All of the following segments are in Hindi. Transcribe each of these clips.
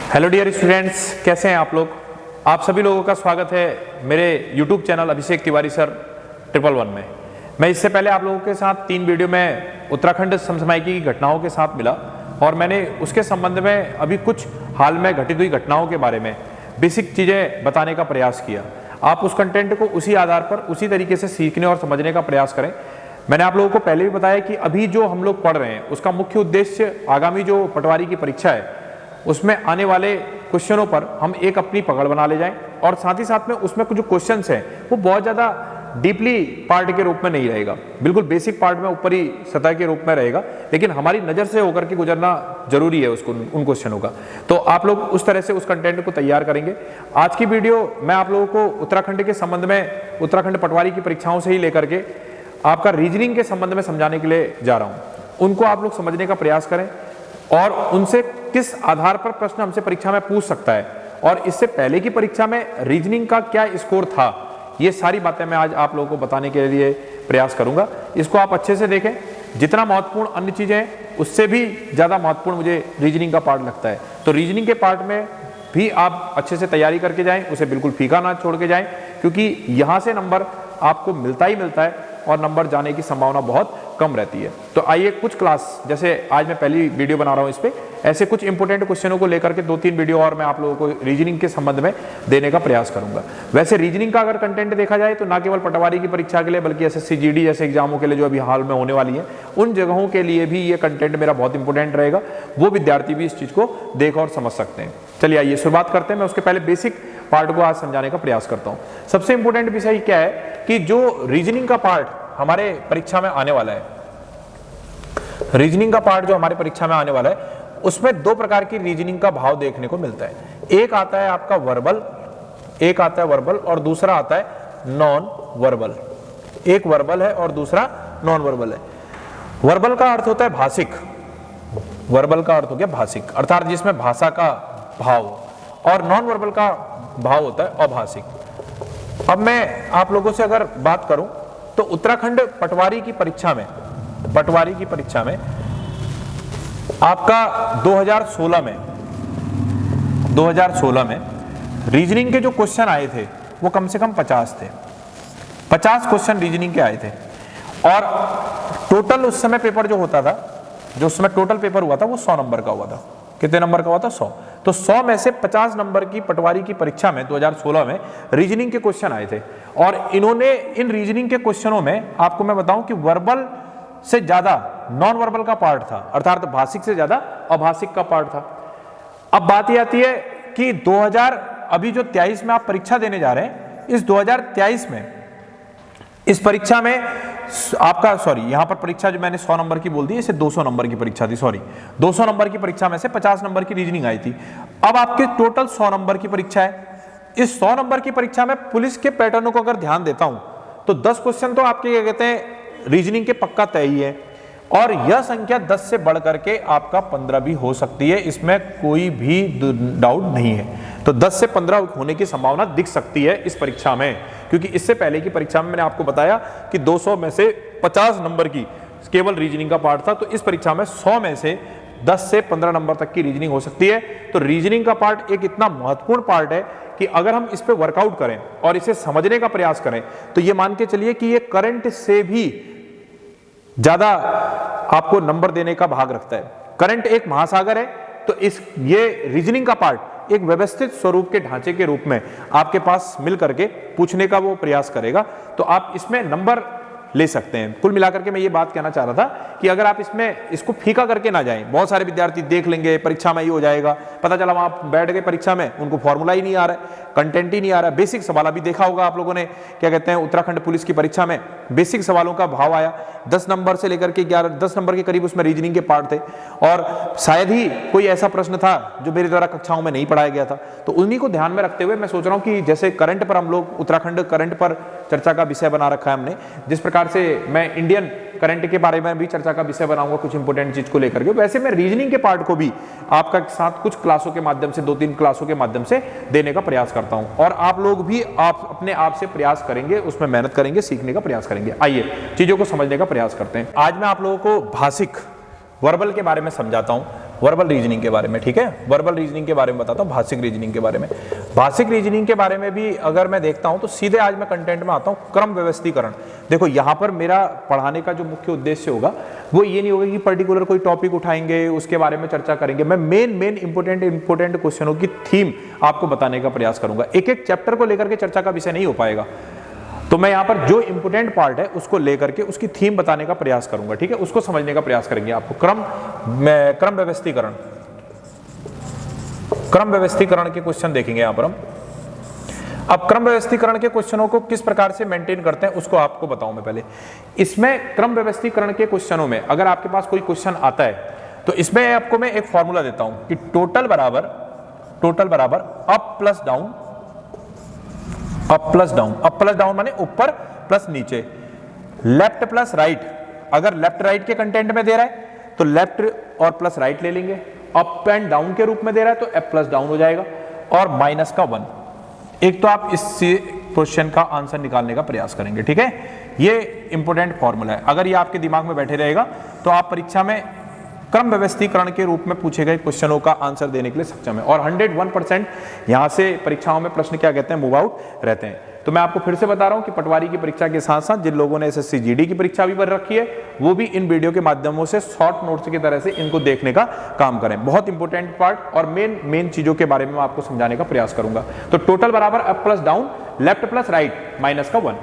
हेलो डियर स्टूडेंट्स, कैसे हैं आप लोग। आप सभी लोगों का स्वागत है मेरे YouTube channel Abhishek Tiwari sir 111 में। मैं इससे पहले आप लोगों के साथ 3 वीडियो में उत्तराखंड समसामयिकी की घटनाओं के साथ मिला और मैंने उसके संबंध में अभी कुछ हाल में घटित हुई घटनाओं के बारे में बेसिक चीज़ें बताने का प्रयास किया। आप उस कंटेंट को उसी आधार पर उसी तरीके से सीखने और समझने का प्रयास करें। मैंने आप लोगों को पहले भी बताया कि अभी जो हम लोग पढ़ रहे हैं उसका मुख्य उद्देश्य आगामी जो पटवारी की परीक्षा है उसमें आने वाले क्वेश्चनों पर हम एक अपनी पकड़ बना ले जाएं और साथ ही साथ में उसमें कुछ जो क्वेश्चंस हैं वो बहुत ज़्यादा डीपली पार्ट के रूप में नहीं रहेगा, बिल्कुल बेसिक पार्ट में ऊपरी सतह के रूप में रहेगा, लेकिन हमारी नज़र से होकर के गुजरना जरूरी है उसको उन क्वेश्चनों का। तो आप लोग उस तरह से उस कंटेंट को तैयार करेंगे। आज की वीडियो मैं आप लोगों को उत्तराखंड के संबंध में, उत्तराखंड पटवारी की परीक्षाओं से ही लेकर के आपका रीजनिंग के संबंध में समझाने के लिए जा रहा हूँ। उनको आप लोग समझने का प्रयास करें और उनसे किस आधार पर प्रश्न हमसे परीक्षा में पूछ सकता है और इससे पहले की परीक्षा में रीजनिंग का क्या स्कोर था, ये सारी बातें मैं आज आप लोगों को बताने के लिए प्रयास करूंगा। इसको आप अच्छे से देखें। जितना महत्वपूर्ण अन्य चीजें हैं उससे भी ज्यादा महत्वपूर्ण मुझे रीजनिंग का पार्ट लगता है। तो रीजनिंग के पार्ट में भी आप अच्छे से तैयारी करके जाएं, उसे बिल्कुल फीका ना छोड़ के जाएं, क्योंकि यहां से नंबर आपको मिलता ही मिलता है और नंबर जाने की संभावना बहुत कम रहती है। तो आइए कुछ क्लास, जैसे आज मैं पहली वीडियो बना रहा हूं इस पे, ऐसे कुछ इंपॉर्टेंट क्वेश्चनों को लेकर के 2-3 वीडियो और मैं आप लोगों को रीजनिंग के संबंध में देने का प्रयास करूंगा। वैसे रीजनिंग का अगर कंटेंट देखा जाए तो ना केवल पटवारी की परीक्षा के लिए बल्कि एसएससी जीडी जैसे एग्जामों के लिए जो अभी हाल में होने वाली है उन जगहों के लिए भी ये कंटेंट मेरा बहुत इंपॉर्टेंट रहेगा। वो विद्यार्थी भी इस चीज को देख और समझ सकते हैं। चलिए आइए शुरुआत करते हैं। मैं उसके पहले बेसिक पार्ट को आज समझाने का प्रयास करता हूँ। सबसे इंपॉर्टेंट विषय क्या है कि जो रीजनिंग का पार्ट हमारे परीक्षा में आने वाला है, रीजनिंग का पार्ट जो हमारे परीक्षा में आने वाला है उसमें 2 प्रकार की रीजनिंग का भाव देखने को मिलता है। एक आता है आपका वर्बल, एक आता है वर्बल और दूसरा आता है नॉन वर्बल। एक वर्बल है और दूसरा नॉन वर्बल है। वर्बल का अर्थ होता है भाषिक, वर्बल का अर्थ हो गया भाषिक अर्थात जिसमें भाषा का भाव, और नॉन वर्बल का भाव होता है अभाषिक। अब मैं आप लोगों से अगर बात करूं तो उत्तराखंड पटवारी की परीक्षा में, पटवारी की परीक्षा में आपका 2016 में रीजनिंग के जो क्वेश्चन आए थे वो कम से कम 50 थे। 50 क्वेश्चन रीजनिंग के आए थे और टोटल उस समय पेपर जो होता था, जो उस समय टोटल पेपर हुआ था वो 100 नंबर का हुआ था। कितने नंबर का हुआ था? 100। तो 100 में से 50 नंबर की पटवारी की परीक्षा में 2016 में रीजनिंग के क्वेश्चन आए थे और इन्होंने इन रीजनिंग के क्वेश्चनों में आपको मैं बताऊं कि वर्बल से ज्यादा नॉन वर्बल का पार्ट था, अर्थात भाषिक से ज्यादा अभाषिक का पार्ट था। अब बात यह आती है कि 2023 में आप परीक्षा देने जा रहे हैं। इस 2023 में इस परीक्षा में आपका, सॉरी यहां पर परीक्षा जो मैंने 100 नंबर की बोल दी, इसे 200 नंबर की परीक्षा थी, सॉरी 200 नंबर की परीक्षा में से 50 नंबर की रीजनिंग आई थी। अब आपके टोटल 100 नंबर की परीक्षा है। इस 100 नंबर की परीक्षा में पुलिस के पैटर्नों को अगर ध्यान देता हूं तो 10 क्वेश्चन तो आपके क्या कहते हैं रीजनिंग के पक्का तय ही है और यह संख्या 10 से बढ़ करके आपका 15 भी हो सकती है, इसमें कोई भी डाउट नहीं है। तो 10 से 15 होने की संभावना दिख सकती है इस परीक्षा में, क्योंकि इससे पहले की परीक्षा में मैंने आपको बताया कि 200 में से 50 नंबर की केवल रीजनिंग का पार्ट था। तो इस परीक्षा में 100 में से 10 से 15 नंबर तक की रीजनिंग हो सकती है। तो रीजनिंग का पार्ट एक इतना महत्वपूर्ण पार्ट है कि अगर हम इस पे वर्कआउट करें और इसे समझने का प्रयास करें तो ये मान के चलिए कि ये करंट से भी ज्यादा आपको नंबर देने का भाग रखता है। करंट एक महासागर है, तो ये रीजनिंग का पार्ट एक व्यवस्थित स्वरूप के ढांचे के रूप में आपके पास मिल करके पूछने का वो प्रयास करेगा, तो आप इसमें नंबर ले सकते हैं। कुल मिलाकर के मैं ये बात कहना चाह रहा था कि अगर आप इसमें इसको फीका करके ना जाएं, बहुत सारे विद्यार्थी देख लेंगे परीक्षा में ही हो जाएगा, पता चला वहां बैठ गए परीक्षा में उनको फॉर्मूला ही नहीं आ रहा है, कंटेंट ही नहीं आ रहा है। बेसिक सवाल अभी देखा होगा आप लोगों ने, क्या कहते हैं उत्तराखंड पुलिस की परीक्षा में बेसिक सवालों का भाव आया 10 नंबर से लेकर के 10 नंबर के करीब उसमें रीजनिंग के पार्ट थे और शायद ही कोई ऐसा प्रश्न था जो मेरे द्वारा कक्षाओं में नहीं पढ़ाया गया था। तो उन्हीं को ध्यान में रखते हुए मैं सोच रहा हूं कि जैसे करंट पर हम लोग उत्तराखंड करंट पर चर्चा का विषय बना रखा है हमने, जिस प्रकार से मैं इंडियन करंट के बारे में भी चर्चा का विषय बनाऊंगा कुछ इंपोर्टेंट चीज को लेकर के, वैसे मैं रीजनिंग के पार्ट को भी आपका साथ कुछ क्लासों के माध्यम से 2-3 क्लासों के माध्यम से देने का प्रयास करता हूं और आप लोग भी आप अपने आप से प्रयास करेंगे, उसमें मेहनत करेंगे, सीखने का प्रयास करेंगे। आइए चीजों को समझने का प्रयास करते हैं। आज मैं आप लोगों को भाषिक वर्बल के बारे में समझाता हूं। वर्बल रीजनिंग के बारे में, ठीक है। वर्बल रीजनिंग के बारे में बताता हूँ, भाषिक रीजनिंग के बारे में। भाषिक रीजनिंग के बारे में भी अगर मैं देखता हूँ तो सीधे आज मैं कंटेंट में आता हूँ, क्रम व्यवस्थीकरण। देखो यहाँ पर मेरा पढ़ाने का जो मुख्य उद्देश्य होगा वो ये नहीं होगा कि पर्टिकुलर कोई टॉपिक उठाएंगे उसके बारे में चर्चा करेंगे। मैं मेन इंपोर्टेंट क्वेश्चनों की थीम आपको बताने का प्रयास करूंगा। एक एक चैप्टर को लेकर के चर्चा का विषय नहीं हो पाएगा, तो मैं यहाँ पर जो इंपोर्टेंट पार्ट है उसको लेकर के उसकी थीम बताने का प्रयास करूंगा, ठीक है। उसको समझने का प्रयास करेंगे आपको। क्रम व्यवस्थीकरण के क्वेश्चन देखेंगे यहाँ पर हम। अब क्रम व्यवस्थीकरण के क्वेश्चनों को किस प्रकार से मेंटेन करते हैं उसको आपको बताऊं मैं पहले। इसमें क्रम व्यवस्थीकरण के क्वेश्चनों में अगर आपके पास कोई क्वेश्चन आता है तो इसमें आपको मैं एक फॉर्मूला देता हूं कि टोटल बराबर up plus down, up plus down माने ऊपर प्लस नीचे, लेफ्ट प्लस राइट। अगर लेफ्ट राइट के कंटेंट में दे रहा है तो लेफ्ट और प्लस राइट ले लेंगे, अप एंड डाउन के रूप में दे रहा है तो अप प्लस डाउन हो जाएगा, और माइनस का 1। एक तो आप इस क्वेश्चन का आंसर निकालने का प्रयास करेंगे, ठीक है। ये इंपोर्टेंट फॉर्मूला है, अगर ये आपके दिमाग में बैठे रहेगा तो आप परीक्षा में क्रम व्यवस्थीकरण के रूप में पूछे गए क्वेश्चनों का आंसर देने के लिए सक्षम है। और 101% यहां से परीक्षाओं में प्रश्न क्या कहते हैं, मूव आउट रहते हैं। तो मैं आपको फिर से बता रहा हूं कि पटवारी की परीक्षा के साथ साथ जिन लोगों ने एसएससी जीडी की परीक्षा भी भर रखी है वो भी इन वीडियो के माध्यमों से शॉर्ट नोट्स की तरह से इनको देखने का काम करें। बहुत इंपॉर्टेंट पार्ट और मेन चीजों के बारे में मैं आपको समझाने का प्रयास करूंगा। तो टोटल बराबर up plus down, left plus right, minus का 1।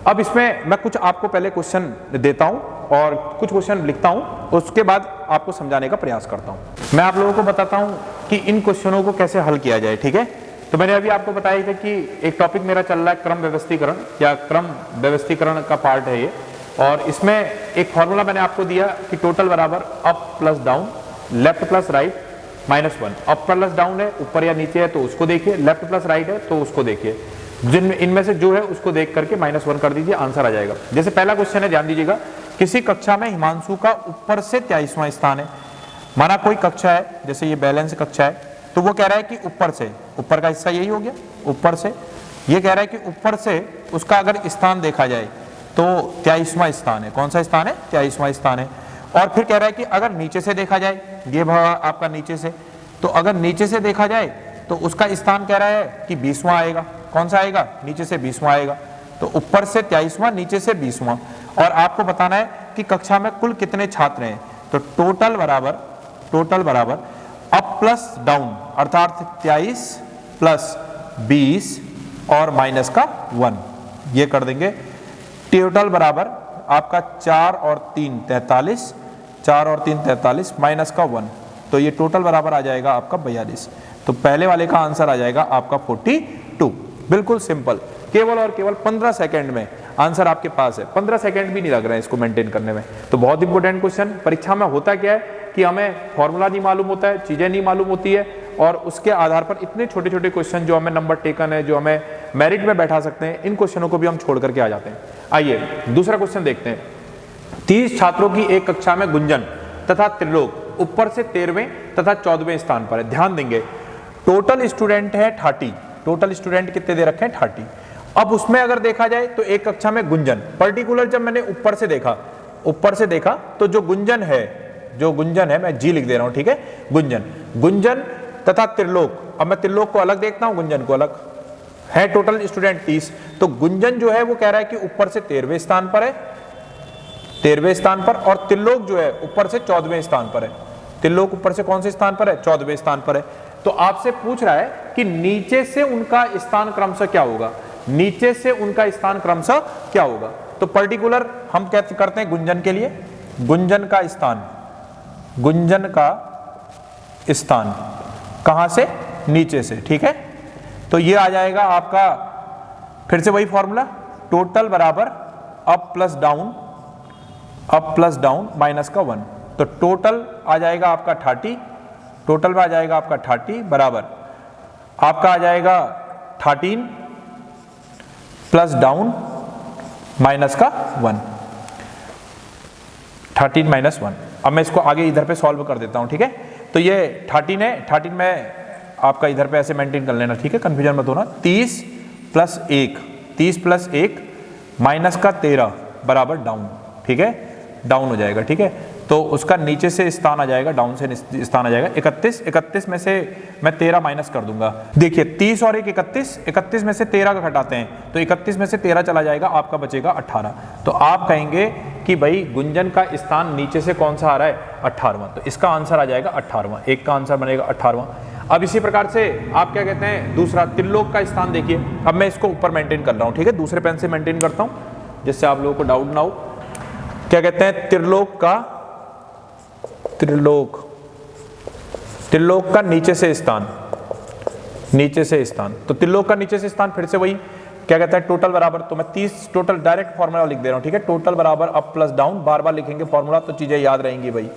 अब इसमें मैं कुछ आपको पहले क्वेश्चन देता हूं और कुछ क्वेश्चन लिखता हूं, उसके बाद आपको समझाने का प्रयास करता हूं। मैं आप लोगों को बताता हूं कि इन क्वेश्चनों को कैसे हल किया जाए, ठीक है। तो मैंने अभी आपको बताया था कि एक टॉपिक मेरा चल रहा है क्रम व्यवस्थीकरण, या क्रम व्यवस्थीकरण का पार्ट है ये। और इसमें एक फॉर्मूला मैंने आपको दिया कि टोटल बराबर up plus down, left plus right, minus 1। Up plus down है, ऊपर या नीचे है तो उसको देखिए, लेफ्ट प्लस राइट है तो उसको देखिए, जिनमें इनमें से जो है उसको देख करके -1 कर दीजिए, आंसर आ जाएगा। जैसे पहला क्वेश्चन है, ध्यान दीजिएगा, किसी कक्षा में हिमांशु का ऊपर से 23वां स्थान है। माना कोई कक्षा है, जैसे ये बैलेंस कक्षा है, तो वो कह रहा है कि ऊपर से, ऊपर का हिस्सा यही हो गया, ऊपर से ये कह रहा है कि ऊपर से उसका अगर स्थान देखा जाए तो 23वां स्थान है। कौन सा स्थान है? 23वां स्थान है। और फिर कह रहा है कि अगर नीचे से देखा जाए, ये भाग आपका नीचे से, तो अगर नीचे से देखा जाए तो उसका स्थान कह रहा है कि 20वां आएगा। कौन सा आएगा? नीचे से 20वां आएगा। तो ऊपर से 23वां, नीचे से 20वां। और आपको बताना है कि कक्षा में कुल कितने छात्र हैं। तो टोटल बराबर अप प्लस डाउन, अर्थात 23 प्लस 20 और माइनस का 1, ये कर देंगे। टोटल बराबर आपका 4 और 3 43, 4 और 3 43, माइनस का 1, तो ये टोटल बराबर आ जाएगा आपका 42। तो पहले वाले का आंसर आ जाएगा आपका 42। बिल्कुल सिंपल, केवल और केवल 15 सेकंड में आंसर आपके पास है। 15 सेकंड भी नहीं लग रहे हैं इसको मेंटेन करने में। तो बहुत इंपॉर्टेंट क्वेश्चन। परीक्षा में होता क्या है कि हमें फॉर्मूला नहीं मालूम होता है, चीजें नहीं मालूम होती है, और उसके आधार पर इतने छोटे छोटे क्वेश्चन जो हमें नंबर टेकन है, जो हमें मेरिट में बैठा सकते हैं, इन क्वेश्चनों को भी हम छोड़ करके आ जाते हैं। आइए दूसरा क्वेश्चन देखते हैं। 30 छात्रों की एक कक्षा में गुंजन तथा त्रिलोक ऊपर से 13वें तथा 14वें स्थान पर है। ध्यान देंगे, टोटल स्टूडेंट है 30। टोटल स्टूडेंट कितने दे रखे हैं? 30। अब उसमें अगर देखा जाए तो एक कक्षा में गुंजन, पर्टिकुलर जब मैंने ऊपर से देखा तो जो गुंजन है, मैं जी लिख दे रहा हूं, ठीक है, गुंजन तथा त्रिलोक। अब मैं त्रिलोक को अलग देखता हूं, गुंजन को अलग है। Total student 30। तो गुंजन जो है वो कह रहा है कि ऊपर से 13वें स्थान पर है, 13वें स्थान पर, और त्रिलोक जो है ऊपर से 14वें स्थान पर है। त्रिलोक ऊपर से कौन से स्थान पर है? 14वें स्थान पर है। तो आपसे पूछ रहा है कि नीचे से उनका स्थान क्रमशः क्या होगा, नीचे से उनका स्थान क्रमशः क्या होगा। तो पर्टिकुलर हम क्या करते हैं गुंजन के लिए, गुंजन का स्थान कहां से? नीचे से, ठीक है। तो ये आ जाएगा आपका, फिर से वही फॉर्मूला, टोटल बराबर अप प्लस डाउन माइनस का 1। तो टोटल आ जाएगा आपका 30, टोटल में आ जाएगा आपका 30 बराबर आपका आ जाएगा 13 प्लस डाउन माइनस का 1, 13 माइनस 1। अब मैं इसको आगे इधर पे सॉल्व कर देता हूं, ठीक है। तो ये 13 है, 13 में आपका इधर पे ऐसे मेंटेन कर लेना, ठीक है, कंफ्यूजन मत होना। 30 प्लस 1 माइनस का 13 बराबर डाउन, ठीक है, डाउन हो जाएगा, ठीक है। तो उसका नीचे से स्थान आ जाएगा, डाउन से स्थान आ जाएगा 31। 31 में से मैं 13 माइनस कर दूंगा। देखिए 30 और 31, 31 में से 13 का घटाते हैं तो 31 में से 13 चला जाएगा, आपका बचेगा 18। तो आप कहेंगे कि भाई गुंजन का स्थान नीचे से कौन सा आ रहा है, 18वां। तो इसका आंसर आ जाएगा 18वां, एक का आंसर बनेगा 18वां। अब इसी प्रकार से आप क्या कहते हैं, दूसरा त्रिलोक का स्थान देखिए। अब मैं इसको ऊपर मेंटेन कर रहा हूँ, ठीक है, दूसरे पेन से मेंटेन करता हूँ जिससे आप लोगों को डाउट ना हो। क्या कहते हैं, त्रिलोक का नीचे से स्थान, नीचे से स्थान। तो त्रिलोक का नीचे से स्थान फिर से वही क्या कहता है, टोटल बराबर, तो मैं 30 टोटल डायरेक्ट फॉर्मूला लिख दे रहा हूं, ठीक है, टोटल बराबर अप प्लस डाउन, बार बार लिखेंगे फॉर्मूला तो चीजें याद रहेंगी भाई।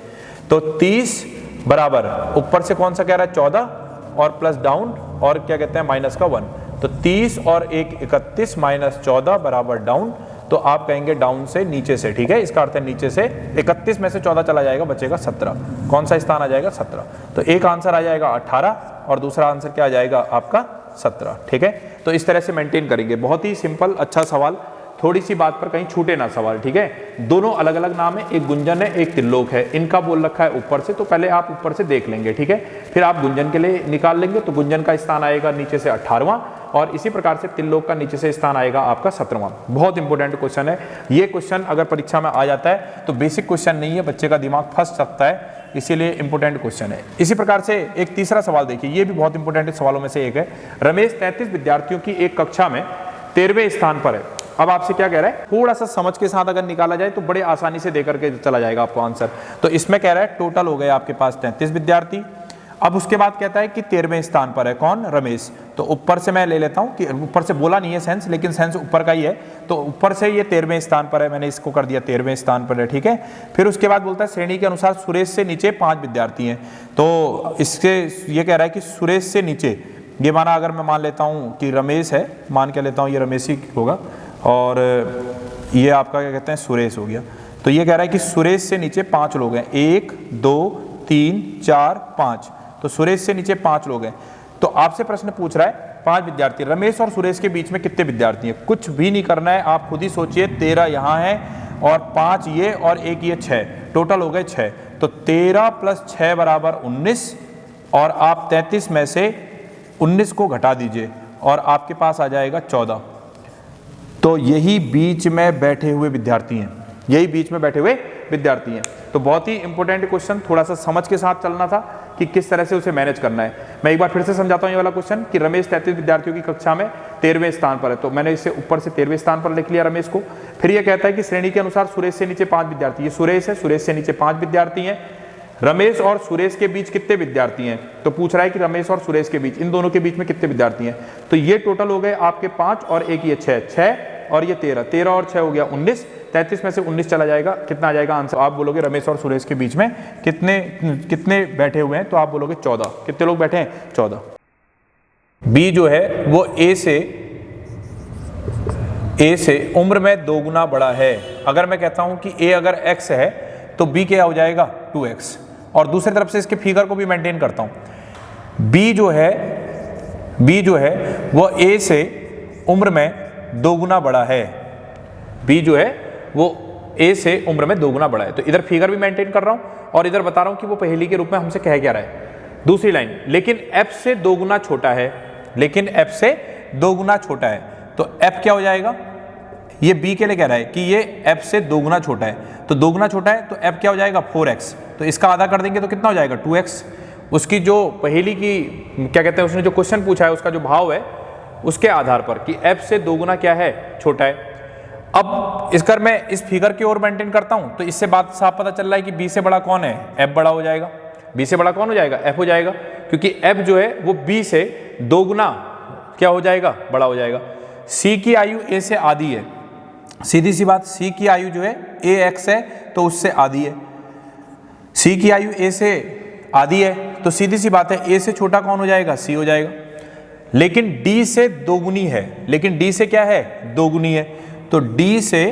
तो 30 बराबर ऊपर से कौन सा कह रहा है 14 और प्लस डाउन और क्या कहते हैं माइनस का 1, तो 30 और 1 31 माइनस 14 बराबर डाउन। तो आप कहेंगे डाउन से नीचे से, ठीक है, इसका अर्थ है नीचे से 31 में से 14 चला जाएगा, बचेगा 17। कौन सा स्थान आ जाएगा, 17। तो एक आंसर आ जाएगा 18 और दूसरा आंसर क्या आ जाएगा आपका 17, ठीक है। तो इस तरह से मेंटेन करेंगे, बहुत ही सिंपल अच्छा सवाल, थोड़ी सी बात पर कहीं छूटे ना सवाल, ठीक है। दोनों अलग अलग नाम है, एक गुंजन है एक त्रिलोक है, इनका बोल रखा है ऊपर से, तो पहले आप ऊपर से देख लेंगे, ठीक है, फिर आप गुंजन के लिए निकाल लेंगे। तो गुंजन का स्थान आएगा नीचे से 18वां और इसी प्रकार से त्रिलोक का नीचे से स्थान आएगा आपका 17वां। बहुत इंपॉर्टेंट क्वेश्चन है ये। क्वेश्चन अगर परीक्षा में आ जाता है तो बेसिक क्वेश्चन नहीं है, बच्चे का दिमाग फंस सकता है, इसीलिए इंपॉर्टेंट क्वेश्चन है। इसी प्रकार से एक तीसरा सवाल देखिए, ये भी बहुत इंपॉर्टेंट सवालों में से एक है। रमेश 33 विद्यार्थियों की एक कक्षा में 13वें स्थान पर है। अब आपसे क्या कह रहा है, थोड़ा सा समझ के साथ अगर निकाला जाए तो बड़े आसानी से देकर के चला जाएगा आपको आंसर। तो इसमें कह रहा है टोटल हो गए आपके पास 33 विद्यार्थी। अब उसके बाद कहता है कि 13वें स्थान पर है कौन, रमेश। तो ऊपर से मैं ले लेता हूं कि ऊपर से बोला नहीं है सेंस, लेकिन सेंस ऊपर का ही है, तो ऊपर से ये 13वें स्थान पर है, मैंने इसको कर दिया 13वें स्थान पर है, ठीक है। फिर उसके बाद बोलता है श्रेणी के अनुसार सुरेश से नीचे 5 विद्यार्थी हैं। तो इसके ये कह रहा है कि सुरेश से नीचे, ये माना अगर मैं मान लेता हूं कि रमेश है, मान के लेता हूं ये रमेश ही होगा और ये आपका क्या कहते हैं सुरेश हो गया। तो ये कह रहा है कि सुरेश से नीचे 5 लोग हैं, 1 2 3 4 5, तो सुरेश से नीचे 5 लोग हैं। तो आपसे प्रश्न पूछ रहा है 5 विद्यार्थी, रमेश और सुरेश के बीच में कितने विद्यार्थी हैं। कुछ भी नहीं करना है, आप खुद ही सोचिए, 13 यहाँ है और 5 ये और 1 ये 6, टोटल हो गए 6। तो 13 + 6 बराबर 19 और आप 33 में से 19 को घटा दीजिए और आपके पास आ जाएगा 14। तो यही बीच में बैठे हुए विद्यार्थी हैं, यही बीच में बैठे हुए विद्यार्थी हैं। तो बहुत ही इंपॉर्टेंट क्वेश्चन, थोड़ा सा समझ के साथ चलना था कि किस तरह से उसे मैनेज करना है। मैं एक बार फिर से समझाता हूं ये वाला क्वेश्चन कि रमेश 33 विद्यार्थियों की कक्षा में 13वें स्थान पर है। तो मैंने इसे ऊपर से 13वें स्थान पर लिख लिया रमेश को। फिर ये कहता है कि श्रेणी के अनुसार सुरेश से नीचे 5 विद्यार्थी, ये सुरेश है, सुरेश से नीचे 5 विद्यार्थी हैं। रमेश और सुरेश के बीच कितने विद्यार्थी हैं, तो पूछ रहा है कि रमेश और सुरेश के बीच, इन दोनों के बीच में कितने विद्यार्थी हैं। तो ये टोटल हो गए आपके 5 और 1 ये 6 और ये 13, 13 और 6 हो गया 19। 33 में से 19 चला जाएगा, कितना आ जाएगा आंसर। आप बोलोगे रमेश और सुरेश के बीच में कितने बैठे हुए हैं, तो आप बोलोगे 14। कितने लोग बैठे हैं, 14। बी जो है वो ए से उम्र में 2 गुना बड़ा है। अगर मैं कहता हूं कि ए अगर x है तो b क्या हो जाएगा 2x, और दूसरी तरफ से इसके फिगर को भी मेंटेन करता हूं। b जो है वो a से उम्र में 2 गुना बड़ा है। b जो है वो a से उम्र में 2 गुना बड़ा है। तो इधर फिगर भी मेंटेन कर रहा हूं और इधर बता रहा हूं कि वो पहेली के रूप में हमसे कह क्या रहा है। दूसरी लाइन, लेकिन f से 2 गुना छोटा है, लेकिन f से 2 गुना छोटा है, तो f क्या हो जाएगा, ये b के लिए कह रहा है कि ये f से 2 गुना छोटा है, तो 2 गुना छोटा है तो f क्या हो जाएगा 4x। तो इसका आधा कर देंगे तो कितना हो जाएगा 2x। उसकी जो पहेली की क्या कहते हैं, उसने जो क्वेश्चन पूछा है उसका जो भाव है उसके आधार पर कि f से 2 गुना क्या है, छोटा है। अब इसकर मैं इस फिगर की ओर मेंटेन करता हूं तो इससे बात साफ पता चल रहा है कि b से बड़ा कौन है, f बड़ा हो जाएगा। b से बड़ा कौन हो जाएगा, f हो जाएगा, क्योंकि f जो है वो b से 2 गुना क्या हो जाएगा, बड़ा हो जाएगा। c की आयु a से आधी है, सीधी सी बात, c की आयु जो है ax है तो उससे आधी है। c की आयु a से आधी है तो सीधी सी बात है a से छोटा कौन हो जाएगा, c हो जाएगा। लेकिन d से 2 गुनी है, लेकिन d से क्या है 2 गुनी है, तो d से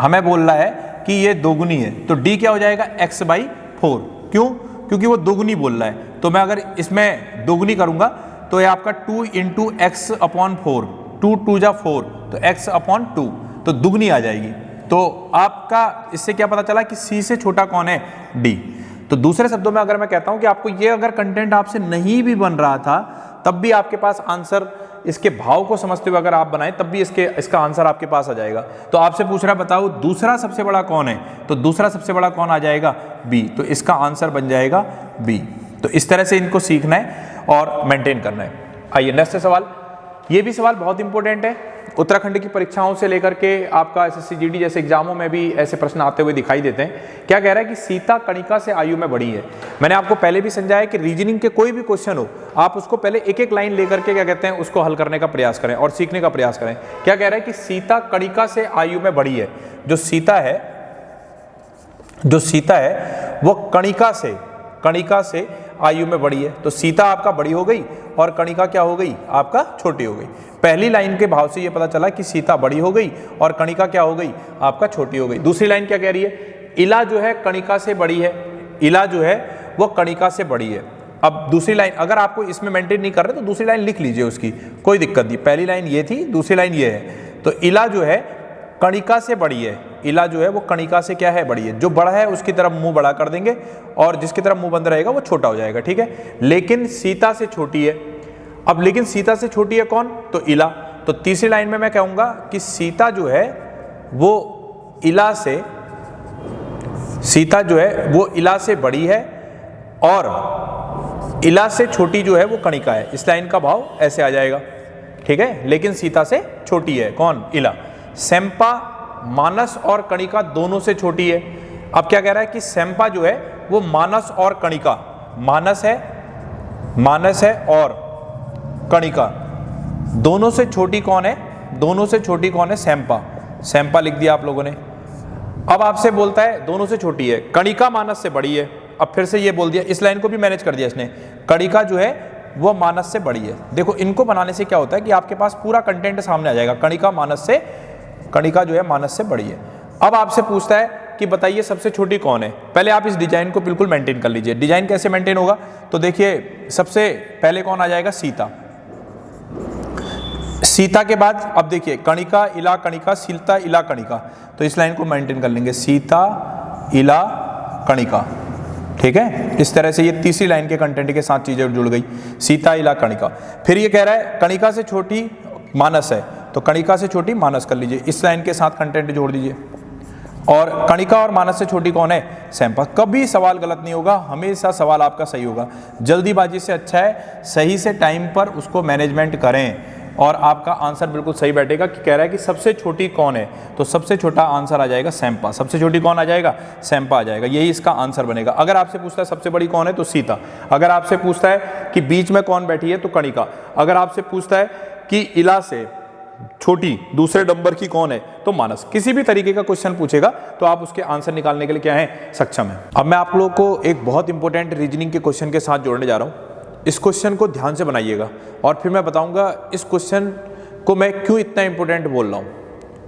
हमें बोल रहा है कि ये 2 गुनी है, तो d क्या हो जाएगा x/4। क्यों, क्योंकि वो 2 गुनी बोल रहा है। तो मैं अगर इसमें 2 गुनी करूंगा तो ये आपका 2 × x/4, 2 × 2 = 4, तो x/2, तो दुगनी आ जाएगी। तो आपका इससे क्या पता चला कि सी से छोटा कौन है, डी। तो दूसरे शब्दों में अगर मैं कहता हूं कि आपको ये अगर कंटेंट आपसे नहीं भी बन रहा था तब भी आपके पास आंसर, इसके भाव को समझते हुए अगर आप बनाएं तब भी इसका आंसर आपके पास आ जाएगा। तो आपसे पूछ रहा है बताओ दूसरा सबसे बड़ा कौन है, तो दूसरा सबसे बड़ा कौन आ जाएगा, बी। तो इसका आंसर बन जाएगा बी। तो इस तरह से इनको सीखना है और मेंटेन करना है। आइए नेक्स्ट सवाल, ये भी सवाल बहुत इंपॉर्टेंट है। उत्तराखंड की परीक्षाओं से लेकर के आपका एसएससी जीडी जैसे एग्जामों में भी ऐसे प्रश्न आते हुए दिखाई देते हैं। क्या कह रहा है कि सीता कणिका से आयु में बढ़ी है। मैंने आपको पहले भी समझाया कि रीजनिंग के कोई भी क्वेश्चन हो आप उसको पहले एक एक लाइन लेकर के क्या कहते हैं उसको हल करने का प्रयास करें और सीखने का प्रयास करें। क्या कह रहा है कि सीता कणिका से आयु में बढ़ी है। जो सीता है वो कणिका से आयु में बढ़ी है। तो सीता आपका बड़ी हो गई और कणिका क्या हो गई, आपका छोटी हो गई। पहली लाइन के भाव से ये पता चला कि सीता बड़ी हो गई और कणिका क्या हो गई, आपका छोटी हो गई। दूसरी लाइन क्या कह रही है, इला जो है कणिका से बड़ी है, इला जो है वो कणिका से बड़ी है। अब दूसरी लाइन अगर आपको इसमें मेंटेन नहीं कर रहे तो दूसरी लाइन लिख लीजिए, उसकी कोई दिक्कत नहीं। पहली लाइन ये थी, दूसरी लाइन ये है। तो इला जो है कणिका से बड़ी है, इला जो है वो कणिका से क्या है, बड़ी है। जो बड़ा है उसकी तरफ मुंह बड़ा कर देंगे और जिसकी तरफ मुंह बंद रहेगा वो छोटा हो जाएगा, ठीक है। लेकिन सीता से छोटी है। अब लेकिन सीता से छोटी है कौन, तो इला। तो तीसरी लाइन में मैं कहूंगा कि सीता जो है वो इला से बड़ी है और इला से छोटी जो है वो कणिका है। इस लाइन का भाव ऐसे आ जाएगा, ठीक है। लेकिन सीता से छोटी है कौन, इला। सेम्पा मानस और कणिका दोनों से छोटी है। अब क्या कह रहा है कि सेम्पा जो है वो मानस और कणिका, मानस है और कणिका दोनों से छोटी कौन है, सेम्पा लिख दिया आप लोगों ने। अब आपसे बोलता है दोनों से छोटी है, कणिका मानस से बड़ी है। अब फिर से ये बोल दिया, इस लाइन को भी मैनेज कर दिया इसने, कणिका जो है वो मानस से बड़ी है। देखो इनको बनाने से क्या होता है कि आपके पास पूरा कंटेंट सामने आ जाएगा। कणिका जो है मानस से बड़ी है। अब आपसे पूछता है कि बताइए सबसे छोटी कौन है। पहले आप इस डिजाइन को बिल्कुल मेंटेन कर लीजिए। डिजाइन कैसे मेंटेन होगा, तो देखिए सबसे पहले कौन आ जाएगा, सीता के बाद अब देखिए कणिका इला कणिका, सीता इला कणिका। तो इस लाइन को मेंटेन कर लेंगे, सीता इला कणिका, ठीक है। इस तरह से ये तीसरी लाइन के कंटेंट के साथ चीजें जुड़ गई, सीता इला कणिका। फिर ये कह रहा है कणिका से छोटी मानस है, तो कणिका से छोटी मानस कर लीजिए, इस लाइन के साथ कंटेंट जोड़ दीजिए। और कणिका और मानस से छोटी कौन है, सेम्पा। कभी सवाल गलत नहीं होगा, हमेशा सवाल आपका सही होगा। जल्दीबाजी से अच्छा है सही से टाइम पर उसको मैनेजमेंट करें और आपका आंसर बिल्कुल सही बैठेगा। कि कह रहा है कि सबसे छोटी कौन है, तो सबसे छोटा आंसर आ जाएगा सेम्पा। सबसे छोटी कौन आ जाएगा, सेम्पा आ जाएगा, यही इसका आंसर बनेगा। अगर आपसे पूछता है सबसे बड़ी कौन है, तो सीता। अगर आपसे पूछता है कि बीच में कौन बैठी है, तो कणिका। अगर आपसे पूछता है कि इला से छोटी दूसरे नंबर की कौन है, तो मानस। किसी भी तरीके का क्वेश्चन पूछेगा तो आप उसके आंसर निकालने के लिए क्या है, सक्षम है। अब मैं आप लोगों को एक बहुत इंपॉर्टेंट रीजनिंग के क्वेश्चन के साथ जोड़ने जा रहा हूं। इस क्वेश्चन को ध्यान से बनाइएगा और फिर मैं बताऊंगा इस क्वेश्चन को मैं क्यों इतना इंपॉर्टेंट बोल रहा हूं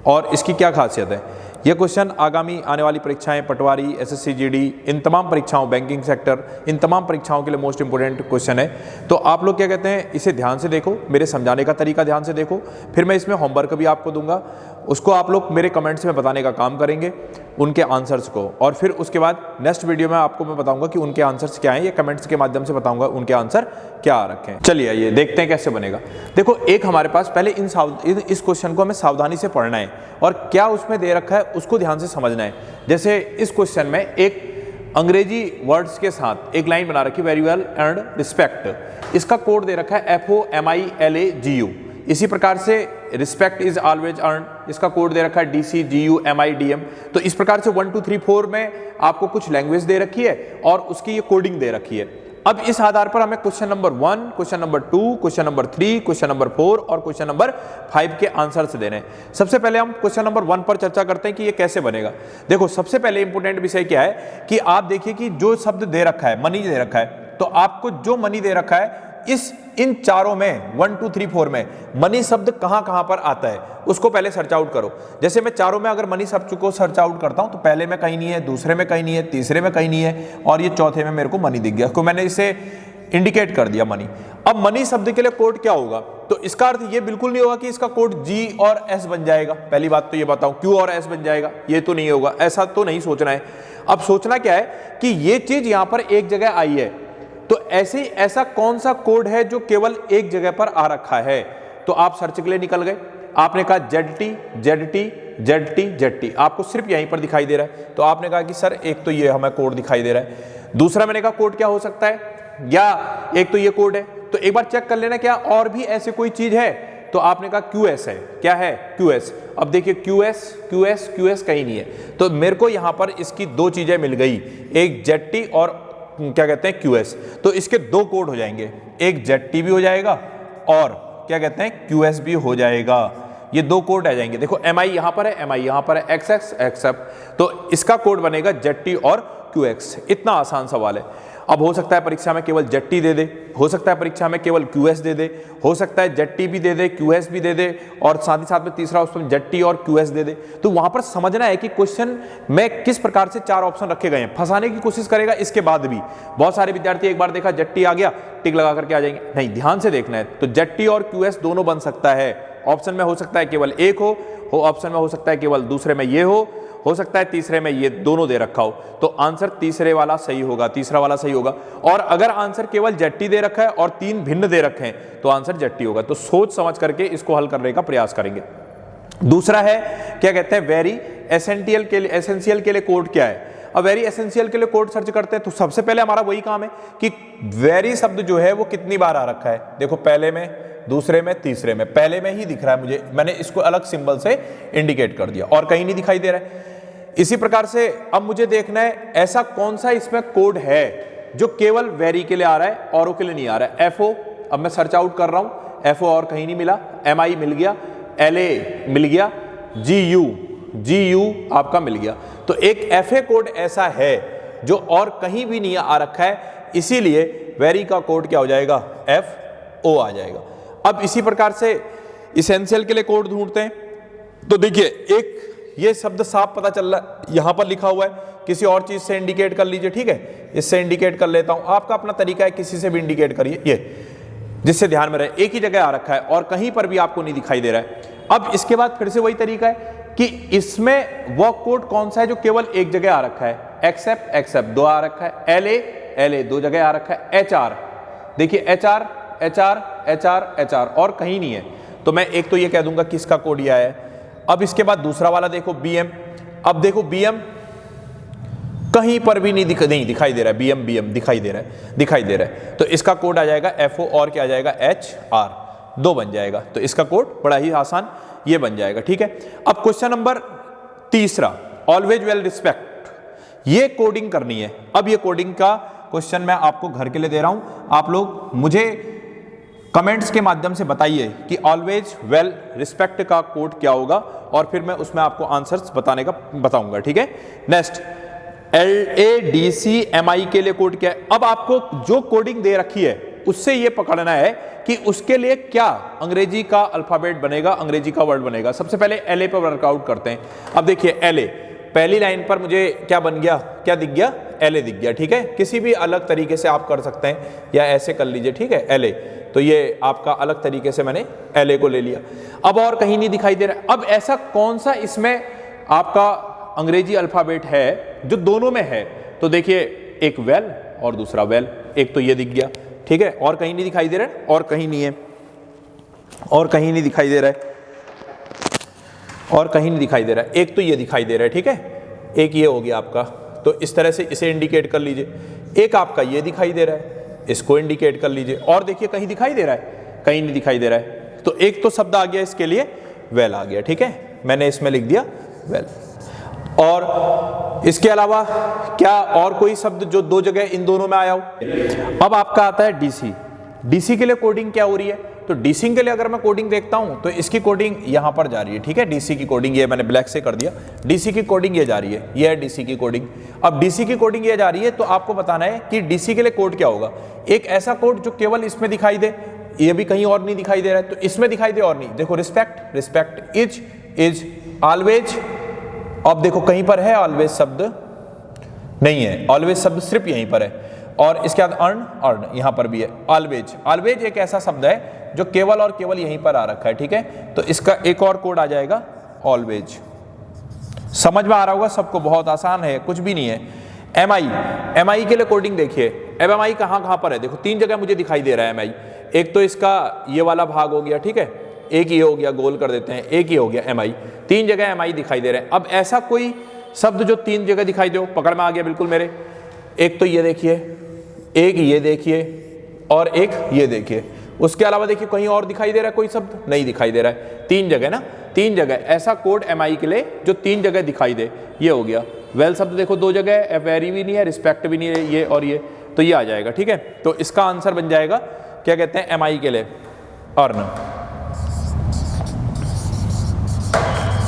और इसकी क्या खासियत है। यह क्वेश्चन आगामी आने वाली परीक्षाएं, पटवारी, एसएससी जीडी, इन तमाम परीक्षाओं, बैंकिंग सेक्टर, इन तमाम परीक्षाओं के लिए मोस्ट इंपोर्टेंट क्वेश्चन है। तो आप लोग क्या कहते हैं, इसे ध्यान से देखो, मेरे समझाने का तरीका ध्यान से देखो। फिर मैं इसमें होमवर्क भी आपको दूंगा, उसको आप लोग मेरे कमेंट्स में बताने का काम करेंगे, उनके आंसर्स को। और फिर उसके बाद नेक्स्ट वीडियो में आपको मैं बताऊंगा कि उनके आंसर्स क्या हैं, ये कमेंट्स के माध्यम से बताऊंगा उनके आंसर क्या आ रखे हैं। चलिए आइए देखते हैं कैसे बनेगा। देखो एक हमारे पास पहले इस क्वेश्चन को हमें सावधानी से पढ़ना है और क्या उसमें दे रखा है उसको ध्यान से समझना है। जैसे इस क्वेश्चन में एक अंग्रेजी वर्ड्स के साथ एक लाइन बना रखी, वेरी वेल एंड रिस्पेक्ट। इसका कोड दे रखा है FOMILAGU। इसी प्रकार से रिस्पेक्ट इज ऑलवेज अर्न, इसका कोड दे रखा है DCGUMIDM। तो इस प्रकार से 1 2 3 4 में आपको कुछ लैंग्वेज दे रखी है और उसकी ये कोडिंग दे रखी है। अब इस आधार पर हमें question number 1, question number 2, question number 3, question number 4 और क्वेश्चन नंबर 5 के आंसर से देने हैं। सबसे पहले हम क्वेश्चन नंबर 1 पर चर्चा करते हैं कि ये कैसे बनेगा। देखो सबसे पहले इंपॉर्टेंट विषय क्या है कि आप देखिए कि जो शब्द दे रखा है, मनी दे रखा है, तो आपको जो मनी दे रखा है इन चारों में 1 2 3 4 में मनी शब्द कहां कहां पर आता है उसको पहले सर्च आउट करो। जैसे मैं चारों में अगर मनी शब्द को सर्च आउट करता हूं तो पहले में कहीं नहीं है, दूसरे में कहीं नहीं है, तीसरे में कहीं नहीं है और ये चौथे में मेरे को मनी दिख गया, तो मैंने इसे इंडिकेट कर दिया मनी। अब मनी शब्द के लिए कोड क्या होगा, तो इसका अर्थ ये बिल्कुल नहीं होगा कि इसका कोड G और S बन जाएगा। पहली बात तो ये बताऊं, Q और S बन जाएगा, ये तो नहीं होगा, ऐसा तो नहीं सोचना है। अब सोचना क्या है कि ये चीज यहां पर एक जगह आई है, तो ऐसा कौन सा कोड है जो केवल एक जगह पर आ रखा है। तो आप सर्च के लिए निकल गए, आपने कहा ZT ZT ZT ZT, आपको सिर्फ यहीं पर दिखाई दे रहा है। तो आपने कहा कि सर एक तो ये हमें कोड दिखाई दे रहा है, दूसरा मैंने कहा कोड क्या हो सकता है, या एक तो ये कोड है, तो एक बार चेक कर लेना क्या और भी ऐसे कोई चीज है। तो आपने कहा QS है, क्या है QS। अब देखिए QS कहीं नहीं है, तो मेरे को यहां पर इसकी दो चीजें मिल गई, एक ZT और क्या कहते हैं QS। तो इसके दो कोड हो जाएंगे, एक ZT भी हो जाएगा और क्या कहते हैं QS भी हो जाएगा। ये दो कोड आ जाएंगे। देखो MI यहां पर है, MI यहां पर है, XX XF, तो इसका कोड बनेगा ZT और QX। इतना आसान सवाल है। अब हो सकता है परीक्षा में केवल ZT दे दे, हो सकता है परीक्षा में केवल QS दे दे, हो सकता है ZT भी दे दे, QS भी दे दे, और साथ ही साथ में तीसरा ऑप्शन ZT और QS दे दे। तो वहां पर समझना है कि क्वेश्चन में किस प्रकार से चार ऑप्शन रखे गए हैं। फंसाने की कोशिश करेगा इसके बाद भी। बहुत सारे विद्यार्थी एक बार देखा ZT आ गया, टिक लगा करके आ जाएंगे, नहीं, ध्यान से देखना है। तो ZT और QS दोनों बन सकता है। ऑप्शन में हो सकता है केवल एक हो ऑप्शन में हो सकता है केवल दूसरे में ये हो सकता है तीसरे में ये दोनों दे रखा हो। तो आंसर तीसरे वाला सही होगा, तीसरा वाला सही होगा। और अगर आंसर केवल ZT दे रखा है और तीन भिन्न दे रखे हैं तो आंसर ZT होगा। तो सोच समझ करके इसको हल करने का प्रयास करेंगे। दूसरा है क्या कहते हैं वेरी एसेंशियल के लिए कोड क्या है। अब वेरी एसेंशियल के लिए कोड सर्च करते हैं तो सबसे पहले हमारा वही काम है कि वेरी शब्द जो है वो कितनी बार आ रखा है। देखो पहले में, दूसरे में, तीसरे में, पहले में ही दिख रहा है मुझे, मैंने इसको अलग सिंबल से इंडिकेट कर दिया और कहीं नहीं दिखाई दे रहा है। इसी प्रकार से अब मुझे देखना है ऐसा कौन सा इसमें कोड है जो केवल वेरी के लिए आ रहा है, औरों के लिए नहीं आ रहा है। FO, अब मैं सर्च आउट कर रहा हूं, FO और कहीं नहीं मिला, MI मिल गया, LA मिल गया, GU आपका मिल गया। तो एक FA कोड ऐसा है जो और कहीं भी नहीं आ रखा है, इसीलिए वेरी का कोड क्या हो जाएगा, FO आ जाएगा। अब इसी प्रकार से इसेंशियल के लिए कोड ढूंढते हैं। तो देखिए एक ये शब्द साफ पता चल रहा है, यहां पर लिखा हुआ है, किसी और चीज से इंडिकेट कर लीजिए, ठीक है, इससे इंडिकेट कर लेता हूं, आपका अपना तरीका है, किसी से भी इंडिकेट करिए, ये जिससे ध्यान में रहे। एक ही जगह आ रखा है और कहीं पर भी आपको नहीं दिखाई दे रहा है। अब इसके बाद फिर से वही तरीका है कि इसमें वो कोड कौन सा है जो केवल एक जगह आ रखा है। एक्सेप्ट दो आ रखा है, LA दो जगह आ रखा है, HR देखिए HR और कहीं नहीं है। तो मैं एक तो ये कह दूंगा किसका कोड ये है। अब इसके बाद दूसरा वाला देखो BM, अब देखो BM कहीं पर भी नहीं दिखाई दे रहा है, BM दिखाई दे रहा है। तो इसका कोड आ जाएगा FO और क्या आ जाएगा HR, दो बन जाएगा। तो इसका कोड बड़ा ही आसान ये बन जाएगा, ठीक है। अब क्वेश्चन नंबर तीसरा, ऑलवेज वेल रिस्पेक्ट, ये कोडिंग करनी है। अब ये कोडिंग का क्वेश्चन मैं आपको घर के लिए दे रहा हूं, आप लोग मुझे कमेंट्स के माध्यम से बताइए कि ऑलवेज वेल रिस्पेक्ट का कोड क्या होगा और फिर मैं उसमें आपको आंसर्स बताऊंगा, ठीक है। नेक्स्ट LADCMI के लिए कोड क्या है। अब आपको जो कोडिंग दे रखी है उससे ये पकड़ना है कि उसके लिए क्या अंग्रेजी का अल्फाबेट बनेगा, अंग्रेजी का वर्ड बनेगा। सबसे पहले LA पर वर्कआउट करते हैं। अब देखिए LA पहली लाइन पर मुझे क्या बन गया, क्या दिख गया, LA दिख गया, ठीक है। किसी भी अलग तरीके से आप कर सकते हैं या ऐसे कर लीजिए, ठीक है, LA। तो ये आपका अलग तरीके से मैंने LA को ले लिया। अब और कहीं नहीं दिखाई दे रहा। अब ऐसा कौन सा इसमें आपका अंग्रेजी अल्फाबेट है जो दोनों में है। तो देखिए एक वेल और दूसरा वेल, एक तो ये दिख गया, ठीक है, और कहीं नहीं दिखाई दे रहा है, और कहीं नहीं है, और कहीं नहीं दिखाई दे रहा है, और कहीं नहीं दिखाई दे रहा है, एक तो ये दिखाई दे रहा है, ठीक है, एक ये हो गया आपका। तो इस तरह से इसे इंडिकेट कर लीजिए। एक आपका ये दिखाई दे रहा है, इसको इंडिकेट कर लीजिए। और देखिए कहीं दिखाई दे रहा है, कहीं नहीं दिखाई दे रहा है। तो एक तो शब्द आ गया इसके लिए, वेल आ गया, ठीक है, मैंने इसमें लिख दिया वेल। और इसके अलावा क्या और कोई शब्द जो दो जगह इन दोनों में आया हो। अब आपका आता है DC के लिए कोडिंग क्या हो रही है। तो DC के लिए अगर मैं कोडिंग देखता हूं तो इसकी कोडिंग यहां पर जा रही है, ठीक है। DC की कोडिंग ये मैंने ब्लैक से कर दिया, DC की कोडिंग ये जा रही है, ये है DC की कोडिंग। अब DC की कोडिंग ये जा रही है तो आपको बताना है कि DC के लिए कोड क्या होगा। एक ऐसा कोड जो केवल इसमें दिखाई दे, ये भी कहीं और नहीं दिखाई दे रहा है, तो इसमें दिखाई दे और नहीं। देखो रिस्पेक्ट, इज, ऑलवेज। अब देखो कहीं पर है ऑलवेज शब्द नहीं है, ऑलवेज शब्द सिर्फ यहीं पर है। और इसके बाद अर्न, अर्न यहां पर भी है। ऑलवेज, ऑलवेज एक ऐसा शब्द है जो केवल और केवल यहीं पर आ रखा है, ठीक है। तो इसका एक और कोड आ जाएगा ऑलवेज। समझ में आ रहा होगा सबको, बहुत आसान है, कुछ भी नहीं है। एम आई के लिए कोडिंग देखिए। अब एम आई कहाँ पर है, देखो 3 जगह मुझे दिखाई दे रहा है एम आई। एक तो इसका ये वाला भाग हो गया, ठीक है, एक ये हो गया, गोल कर देते हैं, एक ही हो गया एम आई। 3 जगह एम आई दिखाई दे रहे हैं। अब ऐसा कोई शब्द जो 3 जगह दिखाई दे, पकड़ में आ गया बिल्कुल मेरे। एक तो ये देखिए, एक ये देखिए और एक ये देखिए। उसके अलावा देखिए कहीं और दिखाई दे रहा है कोई शब्द? नहीं दिखाई दे रहा है। 3 जगह ना, 3 जगह ऐसा कोड एम आई के लिए जो 3 जगह दिखाई दे, ये हो गया। वेल शब्द देखो 2 जगह है, वेरी भी नहीं है, रिस्पेक्ट भी नहीं है, ये और ये, तो ये आ जाएगा, ठीक है। तो इसका आंसर बन जाएगा, क्या कहते हैं, एम आई के लिए अर्न।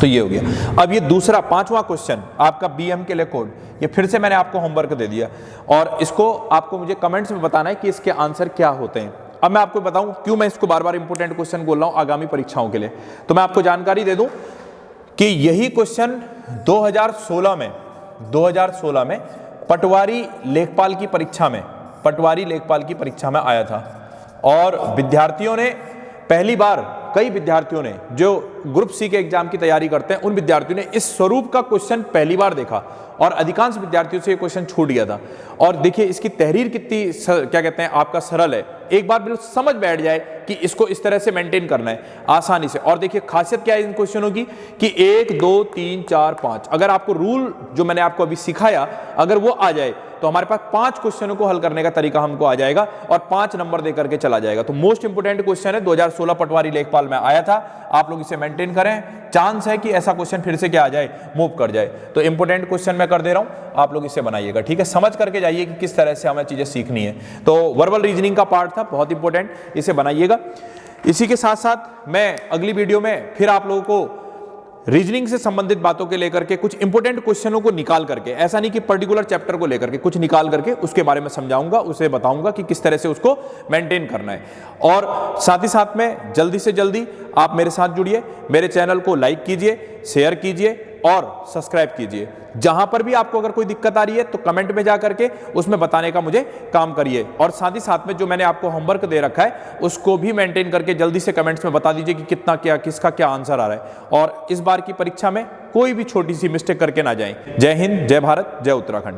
तो ये हो गया। अब ये दूसरा 5वां क्वेश्चन आपका बीएम के लिए कोड, ये फिर से मैंने आपको होमवर्क दे दिया और इसको आपको मुझे कमेंट्स में बताना है कि इसके आंसर क्या होते हैं। अब मैं आपको बताऊं क्यों मैं इसको बार बार इंपोर्टेंट क्वेश्चन बोल रहा हूं आगामी परीक्षाओं के लिए। तो मैं आपको जानकारी दे दूं कि यही क्वेश्चन 2016 में पटवारी लेखपाल की परीक्षा में आया था और विद्यार्थियों ने पहली बार, कई विद्यार्थियों ने जो ग्रुप सी के एग्जाम की तैयारी करते हैं, उन विद्यार्थियों ने इस स्वरूप का क्वेश्चन पहली बार देखा और अधिकांश विद्यार्थियों से ये क्वेश्चन छूट गया था। और देखिए इसकी तहरीर कितनी क्या कहते हैं आपका सरल है, एक बार बिल्कुल समझ बैठ जाए कि इसको इस तरह से मेंटेन करना है आसानी से। और देखिए खासियत क्या है इन क्वेश्चनों की कि 1 2 3 4 5, अगर आपको रूल जो मैंने आपको अभी सिखाया अगर वो आ जाए तो हमारे पास 5 क्वेश्चनों को हल करने का तरीका हमको आ जाएगा और 5 नंबर दे करके चला जाएगा। तो मोस्ट इंपोर्टेंट क्वेश्चन है, 2016 पटवारी लेखपाल में आया था। आप लोग इसे मेंटेन करें, चांस है कि ऐसा क्वेश्चन फिर से क्या आ जाए, मूव कर जाए। तो इंपोर्टेंट क्वेश्चन मैं कर दे रहा हूं, आप लोग इसे बनाइएगा, ठीक है। समझ करके जाइए कि किस तरह से हमें चीजें सीखनी है। तो वर्बल रीजनिंग का पार्ट था, बहुत इंपॉर्टेंट, इसे बनाइएगा। इसी के साथ साथ मैं अगली वीडियो में फिर आप लोगों को रीजनिंग से संबंधित बातों के लेकर के कुछ इंपॉर्टेंट क्वेश्चनों को निकाल करके, ऐसा नहीं कि पर्टिकुलर चैप्टर को लेकर के, कुछ निकाल करके उसके बारे में समझाऊंगा, उसे बताऊंगा कि किस तरह से उसको मेंटेन करना है। और साथ ही साथ में जल्दी से जल्दी आप मेरे साथ जुड़िए, मेरे चैनल को लाइक कीजिए, शेयर कीजिए और सब्सक्राइब कीजिए। जहां पर भी आपको अगर कोई दिक्कत आ रही है तो कमेंट में जा करके उसमें बताने का मुझे काम करिए। और साथ ही साथ में जो मैंने आपको होमवर्क दे रखा है उसको भी मेंटेन करके जल्दी से कमेंट्स में बता दीजिए कि कितना क्या, किसका क्या आंसर आ रहा है। और इस बार की परीक्षा में कोई भी छोटी सी मिस्टेक करके ना जाएं। जय हिंद, जय भारत, जय उत्तराखंड।